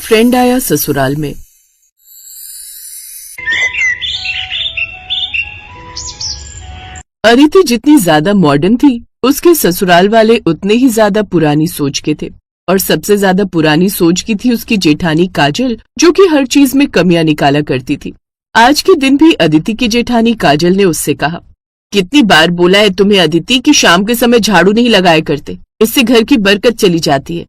Friend आया ससुराल में। अदिति जितनी ज्यादा मॉडर्न थी, उसके ससुराल वाले उतने ही ज्यादा पुरानी सोच के थे। और सबसे ज्यादा पुरानी सोच की थी उसकी जेठानी काजल, जो कि हर चीज में कमियां निकाला करती थी। आज के दिन भी अदिति की जेठानी काजल ने उससे कहा, कितनी बार बोला है तुम्हें अदिति कि शाम के समय झाड़ू नहीं लगाया करते, इससे घर की बरकत चली जाती है।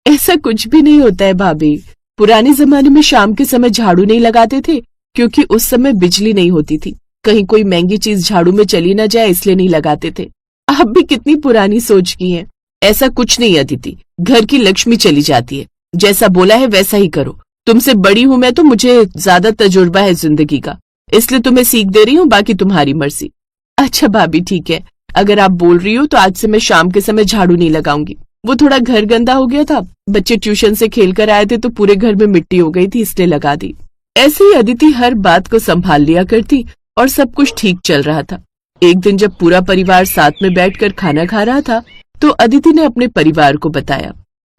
ऐसा कुछ भी नहीं होता है भाभी। पुराने जमाने में शाम के समय झाड़ू नहीं लगाते थे क्योंकि उस समय बिजली नहीं होती थी, कहीं कोई महंगी चीज झाड़ू में चली न जाए इसलिए नहीं लगाते थे। आप भी कितनी पुरानी सोच की हैं। ऐसा कुछ नहीं अदिति, घर की लक्ष्मी चली जाती है। जैसा बोला है वैसा ही करो। तुमसे बड़ी हूं मैं तो मुझे ज्यादा तजुर्बा है जिंदगी का, इसलिए तुम्हें सीख दे रही हूँ, बाकी तुम्हारी मर्जी। अच्छा भाभी ठीक है, अगर आप बोल रही हो तो आज से मैं शाम के समय झाड़ू नहीं लगाऊंगी। वो थोड़ा घर गंदा हो गया था, बच्चे ट्यूशन से खेल कर आए थे तो पूरे घर में मिट्टी हो गई थी, इसलिए लगा दी। ऐसे ही अदिति हर बात को संभाल लिया करती और सब कुछ ठीक चल रहा था। एक दिन जब पूरा परिवार साथ में बैठकर खाना खा रहा था तो अदिति ने अपने परिवार को बताया,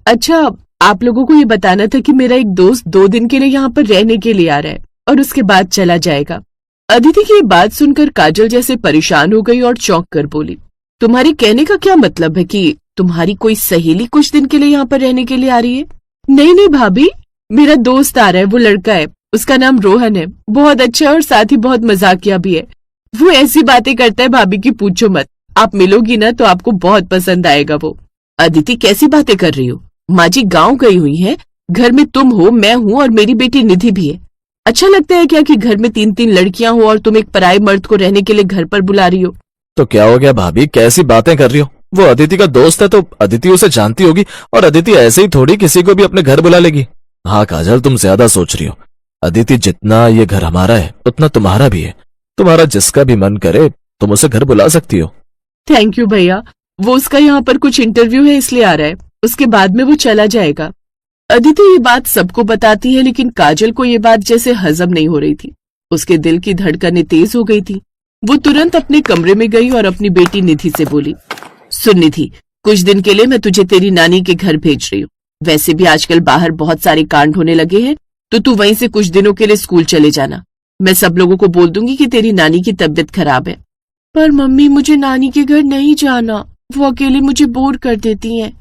अच्छा आप लोगों को ये बताना था कि मेरा एक दोस्त 2 दिन के लिए यहाँ पर रहने के लिए आ रहा है और उसके बाद चला जाएगा। अदिति की ये बात सुनकर काजल जैसे परेशान हो गई और चौंक कर बोली, तुम्हारे कहने का क्या मतलब है कि तुम्हारी कोई सहेली कुछ दिन के लिए यहाँ पर रहने के लिए आ रही है? नहीं नहीं भाभी, मेरा दोस्त आ रहा है, वो लड़का है, उसका नाम रोहन है, बहुत अच्छा है और साथ ही बहुत मजाकिया भी है। वो ऐसी बातें करता है भाभी की पूछो मत, आप मिलोगी ना तो आपको बहुत पसंद आएगा वो। अदिति कैसी बातें कर रही हो? माँ जी गाँव गई हुई है, घर में तुम हो, मैं हूँ और मेरी बेटी निधि भी है। अच्छा लगता है क्या कि घर में 3-3 लड़कियां हो और तुम एक पराये मर्द को रहने के लिए घर पर बुला रही हो? तो क्या हो गया भाभी, कैसी बातें कर रही हो? वो अदिति का दोस्त है तो अदिति उसे जानती होगी और अदिति ऐसे ही थोड़ी किसी को भी अपने घर बुला लेगी। हाँ काजल, तुम ज्यादा सोच रही हो। अदिति जितना ये घर हमारा है उतना तुम्हारा भी है। तुम्हारा जिसका भी मन करे तुम उसे घर बुला सकती हो। थैंक यू भैया, वो उसका यहाँ पर कुछ इंटरव्यू है इसलिए आ रहा है, उसके बाद में वो चला जाएगा। अदिति ये बात सबको बताती है लेकिन काजल को ये बात जैसे हजम नहीं हो रही थी। उसके दिल की धड़कनें तेज हो गई थी। वो तुरंत अपने कमरे में गई और अपनी बेटी निधि से बोली, सुन निधि, कुछ दिन के लिए मैं तुझे तेरी नानी के घर भेज रही हूँ। वैसे भी आजकल बाहर बहुत सारे कांड होने लगे हैं, तो तू वहीं से कुछ दिनों के लिए स्कूल चले जाना। मैं सब लोगों को बोल दूंगी कि तेरी नानी की तबीयत खराब है। पर मम्मी मुझे नानी के घर नहीं जाना, वो अकेले मुझे बोर कर देती हैं।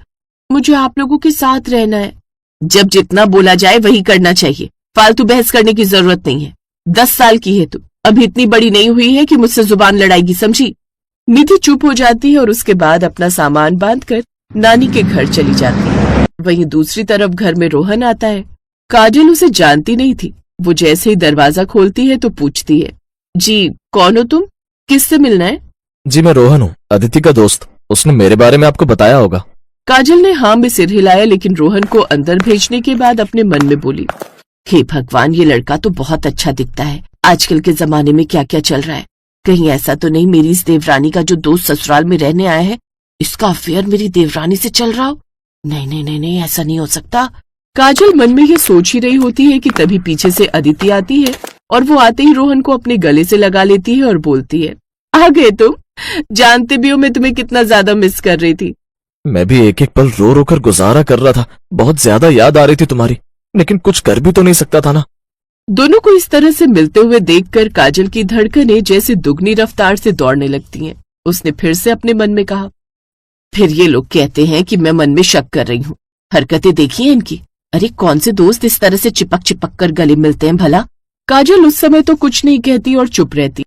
मुझे आप लोगों के साथ रहना है। जब जितना बोला जाए वही करना चाहिए, फालतू बहस करने की जरूरत नहीं है। 10 साल की है तू, अभी इतनी बड़ी नहीं हुई है कि मुझसे जुबान लड़ाएगी, समझी? निधि चुप हो जाती है और उसके बाद अपना सामान बांधकर नानी के घर चली जाती है। वहीं दूसरी तरफ घर में रोहन आता है। काजल उसे जानती नहीं थी। वो जैसे ही दरवाजा खोलती है तो पूछती है, जी कौन हो तुम, किससे मिलना है? जी मैं रोहन हूँ, अदिति का दोस्त। उसने मेरे बारे में आपको बताया होगा। काजल ने हाँ में सिर हिलाया लेकिन रोहन को अंदर भेजने के बाद अपने मन में बोली, हे भगवान, ये लड़का तो बहुत अच्छा दिखता है। आजकल के जमाने में क्या क्या चल रहा है, कहीं ऐसा तो नहीं मेरी इस देवरानी का जो दोस्त ससुराल में रहने आया है, इसका अफेयर मेरी देवरानी से चल रहा हो? नहीं नहीं नहीं नहीं, ऐसा नहीं हो सकता। काजल मन में ये सोच ही रही होती है कि तभी पीछे से अदिति आती है और वो आते ही रोहन को अपने गले से लगा लेती है और बोलती है, आ गए तुम? जानते भी हो मैं तुम्हें कितना ज्यादा मिस कर रही थी। मैं भी एक एक पल रो रो कर गुजारा कर रहा था। बहुत ज्यादा याद आ रही थी तुम्हारी, लेकिन कुछ कर भी तो नहीं सकता था ना। दोनों को इस तरह से मिलते हुए देखकर काजल की धड़कनें जैसे दुगनी रफ्तार से दौड़ने लगती हैं। उसने फिर से अपने मन में कहा, फिर ये लोग कहते हैं कि मैं मन में शक कर रही हूँ। हरकतें देखी हैं इनकी। अरे कौन से दोस्त इस तरह से चिपक चिपक कर गले मिलते हैं भला? काजल उस समय तो कुछ नहीं कहती और चुप रहती।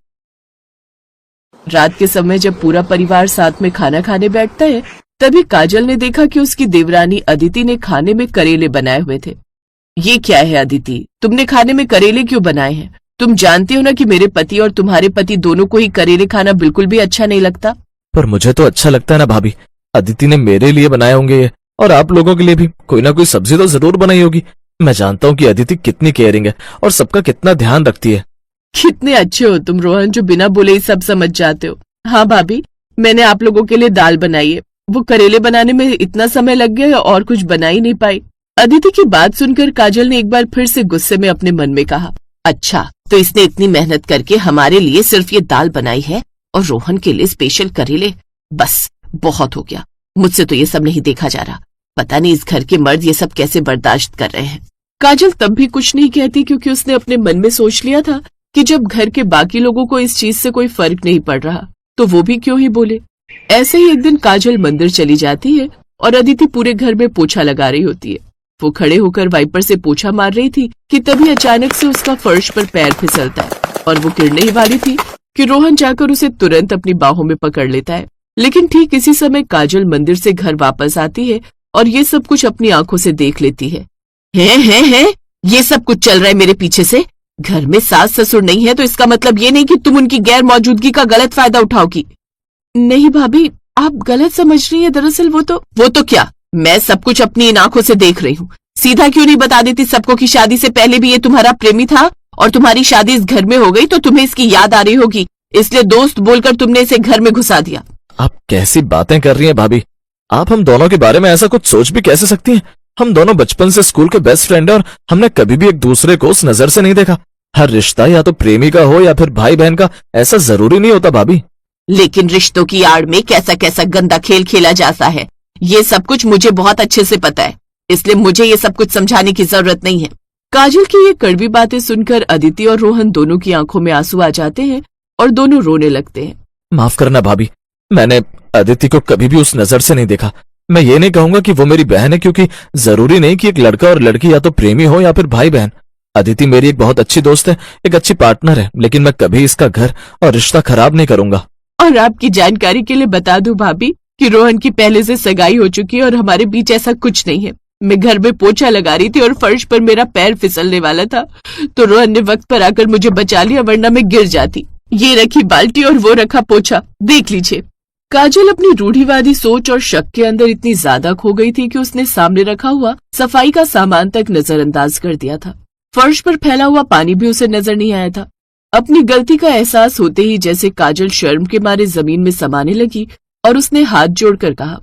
रात के समय जब पूरा परिवार साथ में खाना खाने बैठता है तभी काजल ने देखा कि उसकी देवरानी अदिति ने खाने में करेले बनाए हुए थे। ये क्या है अदिति, तुमने खाने में करेले क्यों बनाए हैं? तुम जानती हो ना कि मेरे पति और तुम्हारे पति दोनों को ही करेले खाना बिल्कुल भी अच्छा नहीं लगता। पर मुझे तो अच्छा लगता है ना भाभी। अदिति ने मेरे लिए बनाए होंगे ये, और आप लोगों के लिए भी कोई ना कोई सब्जी तो जरूर बनाई होगी। मैं जानता हूँ कि अदिति कितनी केयरिंग है और सबका कितना ध्यान रखती है। कितने अच्छे हो तुम रोहन, जो बिना बोले ही सब समझ जाते हो। हाँ भाभी, मैंने आप लोगों के लिए दाल बनाई है। वो करेले बनाने में इतना समय लग गया और कुछ बना ही नहीं पाई। अदिति की बात सुनकर काजल ने एक बार फिर से गुस्से में अपने मन में कहा, अच्छा तो इसने इतनी मेहनत करके हमारे लिए सिर्फ ये दाल बनाई है और रोहन के लिए स्पेशल करेले? बस बहुत हो गया, मुझसे तो ये सब नहीं देखा जा रहा। पता नहीं इस घर के मर्द ये सब कैसे बर्दाश्त कर रहे हैं। काजल तब भी कुछ नहीं कहती क्योंकि उसने अपने मन में सोच लिया था कि जब घर के बाकी लोगों को इस चीज से कोई फर्क नहीं पड़ रहा तो वो भी क्यों ही बोले। ऐसे ही एक दिन काजल मंदिर चली जाती है और अदिति पूरे घर में पोछा लगा रही होती है। वो खड़े होकर वाइपर से पोछा मार रही थी कि तभी अचानक से उसका फर्श पर पैर फिसलता है और वो गिरने ही वाली थी कि रोहन जाकर उसे तुरंत अपनी बाहों में पकड़ लेता है। लेकिन ठीक इसी समय काजल मंदिर से घर वापस आती है और ये सब कुछ अपनी आंखों से देख लेती है। ये सब कुछ चल रहा है मेरे पीछे से। घर में सास ससुर नहीं है तो इसका मतलब ये नहीं कि तुम उनकी गैर मौजूदगी का गलत फायदा उठाओगी। नहीं भाभी, आप गलत समझ रही हैं। दरअसल वो तो क्या, मैं सब कुछ अपनी इन आंखों से देख रही हूँ। सीधा क्यों नहीं बता देती सबको कि शादी से पहले भी ये तुम्हारा प्रेमी था और तुम्हारी शादी इस घर में हो गई तो तुम्हें इसकी याद आ रही होगी, इसलिए दोस्त बोलकर तुमने इसे घर में घुसा दिया। आप कैसी बातें कर रही हैं भाभी? आप हम दोनों के बारे में ऐसा कुछ सोच भी कैसे सकती हैं? हम दोनों बचपन से स्कूल के बेस्ट फ्रेंड हैं और हमने कभी भी एक दूसरे को उस नजर से नहीं देखा। हर रिश्ता या तो प्रेमी का हो या फिर भाई बहन का, ऐसा जरूरी नहीं होता भाभी। लेकिन रिश्तों की आड़ में कैसा कैसा गंदा खेल खेला जाता है, ये सब कुछ मुझे बहुत अच्छे से पता है, इसलिए मुझे ये सब कुछ समझाने की जरूरत नहीं है। काजल की ये कड़वी बातें सुनकर अदिति और रोहन दोनों की आंखों में आंसू आ जाते हैं और दोनों रोने लगते हैं। माफ करना भाभी, मैंने अदिति को कभी भी उस नजर से नहीं देखा। मैं ये नहीं कहूंगा कि वो मेरी बहन है, क्योंकि जरूरी नहीं कि एक लड़का और लड़की या तो प्रेमी हो या फिर भाई बहन। अदिति मेरी एक बहुत अच्छी दोस्त है, एक अच्छी पार्टनर है, लेकिन मैं कभी इसका घर और रिश्ता खराब नहीं करूंगा। और आपकी जानकारी के लिए बता दूं भाभी कि रोहन की पहले से सगाई हो चुकी है और हमारे बीच ऐसा कुछ नहीं है। मैं घर में पोछा लगा रही थी और फर्श पर मेरा पैर फिसलने वाला था तो रोहन ने वक्त पर आकर मुझे बचा लिया, वरना मैं गिर जाती। ये रखी बाल्टी और वो रखा पोछा, देख लीजिए। काजल अपनी रूढ़िवादी सोच और शक के अंदर इतनी ज्यादा खो गई थी कि उसने सामने रखा हुआ सफाई का सामान तक नजरअंदाज कर दिया था। फर्श पर फैला हुआ पानी भी उसे नजर नहीं आया था। अपनी गलती का एहसास होते ही जैसे काजल शर्म के मारे जमीन में समाने लगी और उसने हाथ जोड़कर कहा,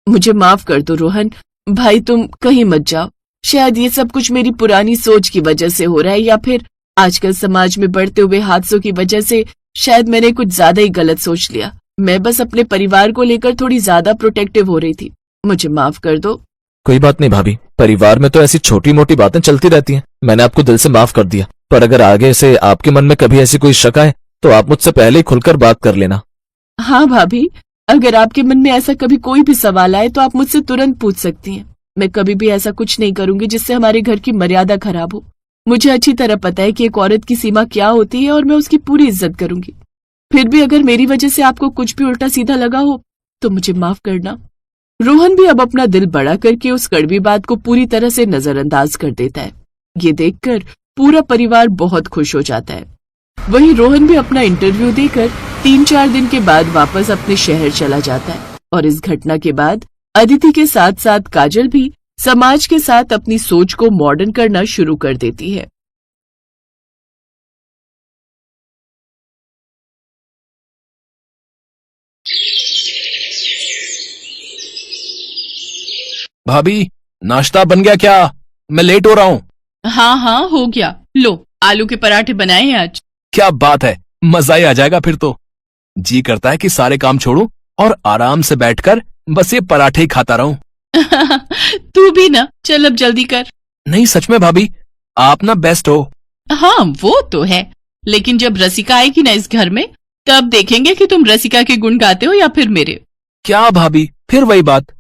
मुझे माफ कर दो रोहन भाई, तुम कहीं मत जाओ। शायद ये सब कुछ मेरी पुरानी सोच की वजह से हो रहा है या फिर आजकल समाज में बढ़ते हुए हादसों की वजह से शायद मैंने कुछ ज्यादा ही गलत सोच लिया। मैं बस अपने परिवार को लेकर थोड़ी ज्यादा प्रोटेक्टिव हो रही थी, मुझे माफ कर दो। कोई बात नहीं भाभी, परिवार में तो ऐसी छोटी मोटी बातें चलती रहती हैं। मैंने आपको दिल से माफ कर दिया, पर अगर आगे से आपके मन में कभी ऐसी कोई शक आए तो आप मुझसे पहले ही खुलकर बात कर लेना। हाँ भाभी, अगर आपके मन में ऐसा कभी कोई भी सवाल आए तो आप मुझसे तुरंत पूछ सकती हैं। मैं कभी भी ऐसा कुछ नहीं करूंगी जिससे हमारे घर की मर्यादा खराब हो। मुझे अच्छी तरह पता है कि एक औरत की सीमा क्या होती है और मैं उसकी पूरी इज्जत करूंगी। फिर भी अगर मेरी वजह से आपको कुछ भी उल्टा सीधा लगा हो तो मुझे माफ करना। रोहन भी अब अपना दिल बड़ा करके उस कड़वी बात को पूरी तरह से नजरअंदाज कर देता है। ये देखकर पूरा परिवार बहुत खुश हो जाता है। वहीं रोहन भी अपना इंटरव्यू देकर 3-4 दिन के बाद वापस अपने शहर चला जाता है और इस घटना के बाद अदिति के साथ साथ काजल भी समाज के साथ अपनी सोच को मॉडर्न करना शुरू कर देती है। भाभी, नाश्ता बन गया क्या? मैं लेट हो रहा हूँ। हाँ हो गया। लो, आलू के पराठे बनाए हैं आज। क्या बात है, मजा ही आ जाएगा फिर तो। जी करता है कि सारे काम छोड़ूं और आराम से बैठकर बस ये पराठे ही खाता रहूं। तू भी ना, चल अब जल्दी कर। नहीं सच में भाभी, आप ना बेस्ट हो। हाँ वो तो है, लेकिन जब रसिका आएगी ना इस घर में तब देखेंगे कि तुम रसिका के गुण गाते हो या फिर मेरे। क्या भाभी, फिर वही बात।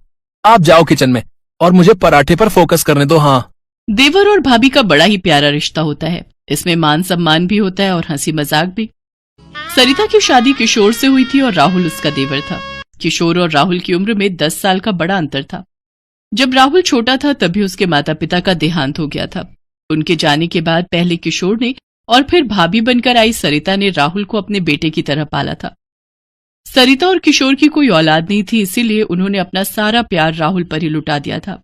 आप जाओ किचन में और मुझे पराठे पर फोकस करने दो। हाँ, देवर और भाभी का बड़ा ही प्यारा रिश्ता होता है। इसमें मान सम्मान भी होता है और हंसी मजाक भी। सरिता की शादी किशोर से हुई थी और राहुल उसका देवर था। किशोर और राहुल की उम्र में 10 साल का बड़ा अंतर था। जब राहुल छोटा था तभी उसके माता पिता का देहांत हो गया था। उनके जाने के बाद पहले किशोर ने और फिर भाभी बनकर आई सरिता ने राहुल को अपने बेटे की तरह पाला था। सरिता और किशोर की कोई औलाद नहीं थी, इसीलिए उन्होंने अपना सारा प्यार राहुल पर ही लुटा दिया था।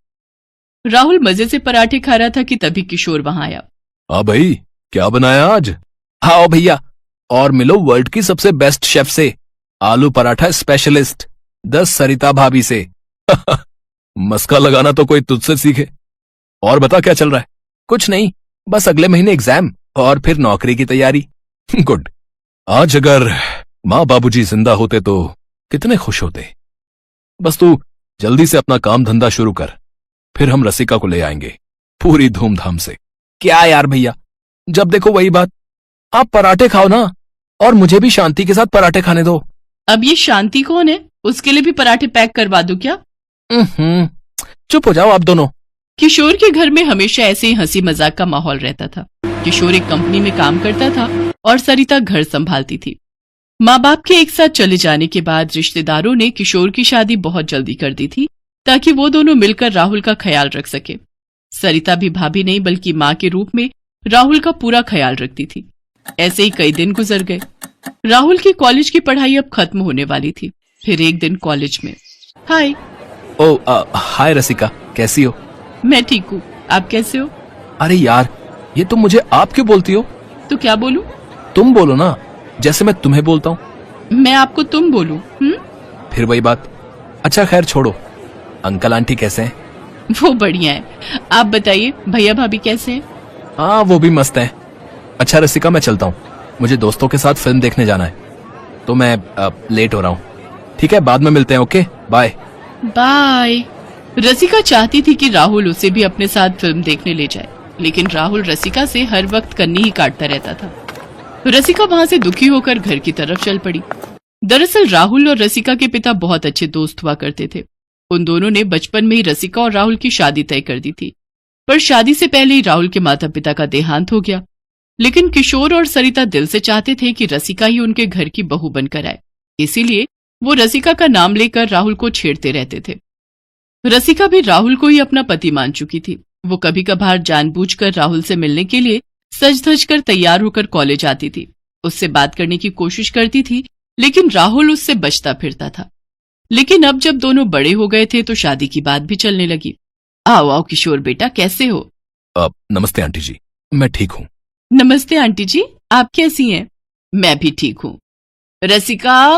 राहुल मजे से पराठे खा रहा था कि तभी किशोर वहां आया। हाँ भाई, क्या बनाया आज? आओ भैया और मिलो वर्ल्ड की सबसे बेस्ट शेफ से, आलू पराठा स्पेशलिस्ट 10 सरिता भाभी से। मस्का लगाना तो कोई तुझसे सीखे। और बता क्या चल रहा है? कुछ नहीं, बस अगले महीने एग्जाम और फिर नौकरी की तैयारी। गुड। आज अगर माँ बाबूजी जिंदा होते तो कितने खुश होते। बस तू जल्दी से अपना काम धंधा शुरू कर, फिर हम रसिका को ले आएंगे पूरी धूमधाम से। क्या यार भैया, जब देखो वही बात। आप पराठे खाओ ना, और मुझे भी शांति के साथ पराठे खाने दो। अब ये शांति कौन है? उसके लिए भी पराठे पैक करवा दूं क्या? चुप हो जाओ आप दोनों। किशोर के घर में हमेशा ऐसे ही हंसी मजाक का माहौल रहता था। किशोर एक कंपनी में काम करता था और सरिता घर संभालती थी। माँ बाप के एक साथ चले जाने के बाद रिश्तेदारों ने किशोर की शादी बहुत जल्दी कर दी थी, ताकि वो दोनों मिलकर राहुल का ख्याल रख सके। सरिता भी भाभी नहीं बल्कि माँ के रूप में राहुल का पूरा ख्याल रखती थी। ऐसे ही कई दिन गुजर गए। राहुल की कॉलेज की पढ़ाई अब खत्म होने वाली थी। फिर एक दिन कॉलेज में, हाय। हाय रसिका, कैसी हो? मैं ठीक हूँ, आप कैसे हो? अरे यार, ये तुम मुझे आप क्यों बोलती हो? तो क्या बोलूं? तुम बोलो ना, जैसे मैं तुम्हें बोलता हूँ। मैं आपको तुम बोलूं? फिर वही बात। अच्छा खैर छोड़ो, अंकल आंटी कैसे हैं? वो बढ़िया है। आप बताइए, भैया भाभी कैसे हैं? हाँ, वो भी मस्त हैं। अच्छा रसिका, मैं चलता हूँ, मुझे दोस्तों के साथ फिल्म देखने जाना है, तो मैं लेट हो रहा हूँ। ठीक है, बाद में मिलते हैं। Okay, bye bye. रसिका चाहती थी कि राहुल उसे भी अपने साथ फिल्म देखने ले जाए, लेकिन राहुल रसिका से हर वक्त कन्नी ही काटता रहता था। रसिका वहां से दुखी होकर घर की तरफ चल पड़ी। दरअसल राहुल और रसिका के पिता बहुत अच्छे दोस्त हुआ करते थे। उन दोनों ने बचपन में ही रसिका और राहुल की शादी तय कर दी थी, पर शादी से पहले ही राहुल के माता पिता का देहांत हो गया। लेकिन किशोर और सरिता दिल से चाहते थे कि रसिका ही उनके घर की बहू बनकर आए, इसीलिए वो रसिका का नाम लेकर राहुल को छेड़ते रहते थे। रसिका भी राहुल को ही अपना पति मान चुकी थी। वो कभी कभार जानबूझकर राहुल से मिलने के लिए सज धज कर तैयार होकर कॉलेज आती थी। उससे बात करने की कोशिश करती थी, लेकिन राहुल उससे बचता फिरता था। लेकिन अब जब दोनों बड़े हो गए थे तो शादी की बात भी चलने लगी। आओ आओ किशोर बेटा, कैसे हो? नमस्ते आंटी जी, मैं ठीक हूँ। नमस्ते आंटी जी, आप कैसी हैं? मैं भी ठीक हूँ। रसिका,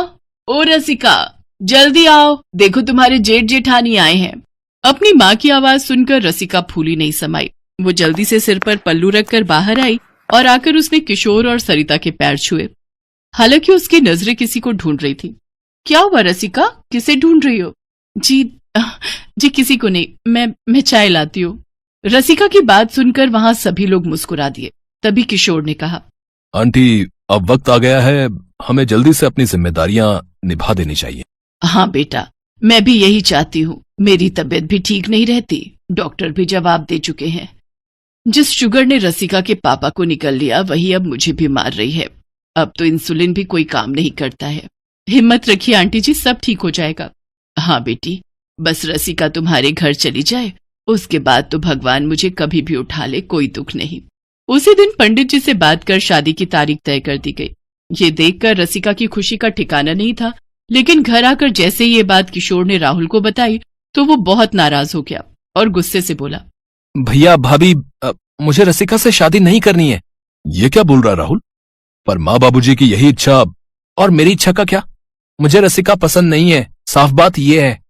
ओ रसिका, जल्दी आओ, देखो तुम्हारे जेठ जेठानी आए हैं। अपनी माँ की आवाज सुनकर रसिका फूली नहीं समाई। वो जल्दी से सिर पर पल्लू रखकर बाहर आई और आकर उसने किशोर और सरिता के पैर छुए। हालांकि उसकी नजरें किसी को ढूंढ रही थी। क्या हुआ रसिका, किसे ढूंढ रही हो? जी किसी को नहीं, मैं चाय लाती हूँ। रसिका की बात सुनकर वहां सभी लोग मुस्कुरा दिए। तभी किशोर ने कहा, आंटी, अब वक्त आ गया है, हमें जल्दी से अपनी जिम्मेदारियां निभा देनी चाहिए। हाँ बेटा, मैं भी यही चाहती हूँ। मेरी तबीयत भी ठीक नहीं रहती, डॉक्टर भी जवाब दे चुके हैं। जिस शुगर ने रसिका के पापा को निकल लिया, वही अब मुझे भी मार रही है। अब तो इंसुलिन भी कोई काम नहीं करता है। हिम्मत रखिए आंटी जी, सब ठीक हो जाएगा। हाँ बेटी, बस रसिका तुम्हारे घर चली जाए, उसके बाद तो भगवान मुझे कभी भी उठा ले, कोई दुख नहीं। उसी दिन पंडित जी से बात कर शादी की तारीख तय कर दी गई। ये देखकर रसिका की खुशी का ठिकाना नहीं था, लेकिन घर आकर जैसे ही ये बात किशोर ने राहुल को बताई तो वो बहुत नाराज हो गया और गुस्से से बोला, भैया भाभी, मुझे रसिका से शादी नहीं करनी है। ये क्या बोल रहा राहुल? पर माँ बाबूजी की यही इच्छा, और मेरी इच्छा का क्या? मुझे रसिका पसंद नहीं है, साफ बात ये है।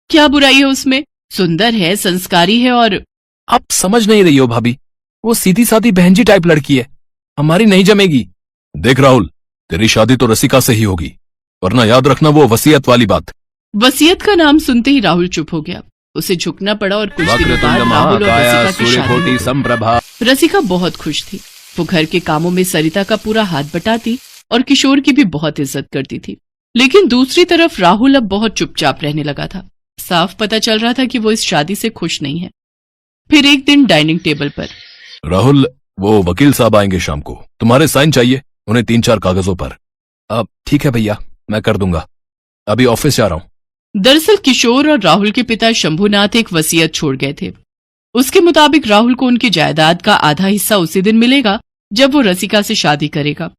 क्या बुराई है उसमें? सुंदर है, संस्कारी है और... आप समझ नहीं रही हो भाभी, वो सीधी सादी बहन जी टाइप लड़की है, हमारी नहीं जमेगी। देख राहुल, तेरी शादी तो रसिका से ही होगी, वरना याद रखना वो वसीयत वाली बात। वसीयत का नाम सुनते ही राहुल चुप हो गया। उसे झुकना पड़ा और कुछ दिनों बाद राहुल और रसिका की शादी। रसिका बहुत खुश थी। वो घर के कामों में सरिता का पूरा हाथ बटाती और किशोर की भी बहुत इज्जत करती थी। लेकिन दूसरी तरफ राहुल अब बहुत चुपचाप रहने लगा था। साफ पता चल रहा था कि वो इस शादी से खुश नहीं है। फिर एक दिन डाइनिंग टेबल पर, राहुल, वो वकील साहब आएंगे शाम को, तुम्हारे साइन चाहिए उन्हें 3-4 कागजों पर। अब ठीक है भैया, मैं कर दूंगा, अभी ऑफिस जा रहा हूँ। दरअसल किशोर और राहुल के पिता शंभुनाथ एक वसीयत छोड़ गए थे। उसके मुताबिक राहुल को उनकी जायदाद का आधा हिस्सा उसी दिन मिलेगा जब वो रसिका से शादी करेगा।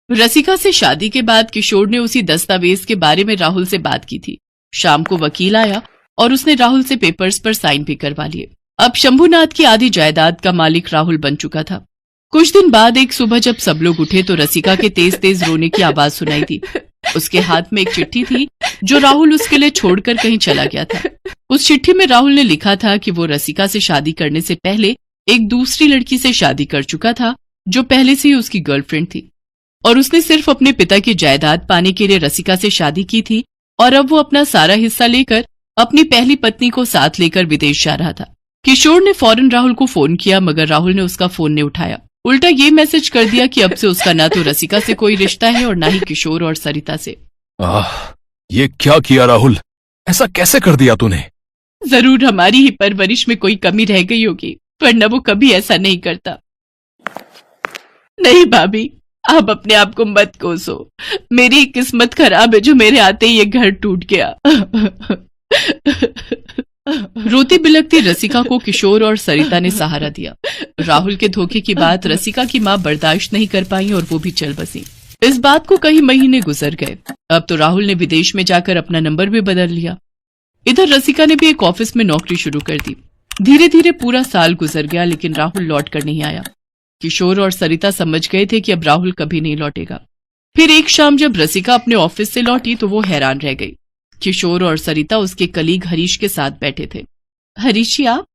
रसिका से शादी के बाद किशोर ने उसी दस्तावेज के बारे में राहुल से बात की थी। शाम को वकील आया और उसने राहुल से पेपर्स पर साइन भी करवा लिए। अब शंभुनाथ की आधी जायदाद का मालिक राहुल बन चुका था। कुछ दिन बाद एक सुबह जब सब लोग उठे तो रसिका के तेज तेज रोने की आवाज सुनाई दी। उसके हाथ में एक चिट्ठी थी जो राहुल उसके लिए छोड़कर कहीं चला गया था। उस चिट्ठी में राहुल ने लिखा था कि वो रसिका से शादी करने से पहले एक दूसरी लड़की से शादी कर चुका था जो पहले से ही उसकी गर्लफ्रेंड थी, और उसने सिर्फ अपने पिता की जायदाद पाने के लिए रसिका से शादी की थी और अब वो अपना सारा हिस्सा लेकर अपनी पहली पत्नी को साथ लेकर विदेश जा रहा था। किशोर ने फौरन राहुल को फोन किया, मगर राहुल ने उसका फोन नहीं उठाया। उल्टा ये मैसेज कर दिया कि अब से उसका ना तो रसिका से कोई रिश्ता है और ना ही किशोर और सरिता से। ये क्या किया राहुल, ऐसा कैसे कर दिया तूने? जरूर हमारी ही परवरिश में कोई कमी रह गई होगी, वरना वो कभी ऐसा नहीं करता। नहीं भाभी, आप अपने आप को मत कोसो। मेरी किस्मत खराब है जो मेरे आते ही ये घर टूट गया। रोती बिलखती रसिका को किशोर और सरिता ने सहारा दिया। राहुल के धोखे की बात रसिका की मां बर्दाश्त नहीं कर पाई और वो भी चल बसी। इस बात को कई महीने गुजर गए। अब तो राहुल ने विदेश में जाकर अपना नंबर भी बदल लिया। इधर रसिका ने भी एक ऑफिस में नौकरी शुरू कर दी। धीरे धीरे पूरा साल गुजर गया, लेकिन राहुल लौट कर नहीं आया। किशोर और सरिता समझ गए थे कि अब राहुल कभी नहीं लौटेगा। फिर एक शाम जब रसिका अपने ऑफिस से लौटी तो वो हैरान रह गई। किशोर और सरिता उसके कलीग हरीश के साथ बैठे थे। हरीश जी आप?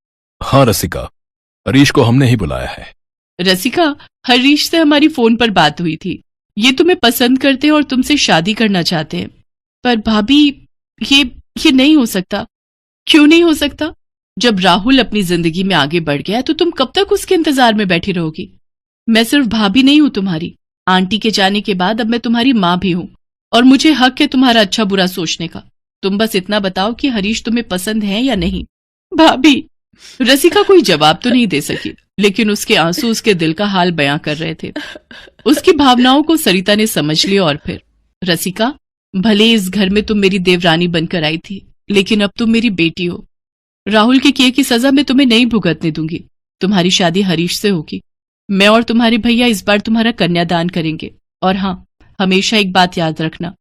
हाँ रसिका, हरीश को हमने ही बुलाया है। रसिका, हरीश से हमारी फोन पर बात हुई थी। ये तुम्हें पसंद करते हैं और तुमसे शादी करना चाहते हैं। पर भाभी, ये नहीं हो सकता। क्यों नहीं हो सकता? जब राहुल अपनी जिंदगी में आगे बढ़ गया तो तुम कब तक उसके इंतजार में बैठी रहोगी? मैं सिर्फ भाभी नहीं हूं तुम्हारी, आंटी के जाने के बाद अब मैं तुम्हारी माँ भी हूं और मुझे हक है तुम्हारा अच्छा बुरा सोचने का। तुम बस इतना बताओ कि हरीश तुम्हें पसंद है या नहीं। भाभी, रसिका कोई जवाब तो नहीं दे सकी, लेकिन उसके आंसू उसके दिल का हाल बयां कर रहे थे। उसकी भावनाओं को सरिता ने समझ लिया और फिर, रसिका, भले इस घर में तुम मेरी देवरानी बनकर आई थी, लेकिन अब तुम मेरी बेटी हो। राहुल के किए की सजा मैं तुम्हें नहीं भुगतने दूंगी। तुम्हारी शादी हरीश से होगी। मैं और तुम्हारे भैया इस बार तुम्हारा कन्यादान करेंगे। और हाँ, हमेशा एक बात याद रखना,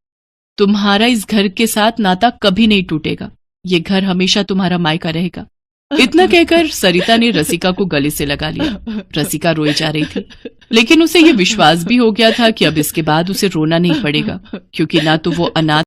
तुम्हारा इस घर के साथ नाता कभी नहीं टूटेगा। ये घर हमेशा तुम्हारा मायका रहेगा। इतना कहकर सरिता ने रसिका को गले से लगा लिया। रसिका रोए जा रही थी, लेकिन उसे ये विश्वास भी हो गया था कि अब इसके बाद उसे रोना नहीं पड़ेगा, क्योंकि ना तो वो अनाथ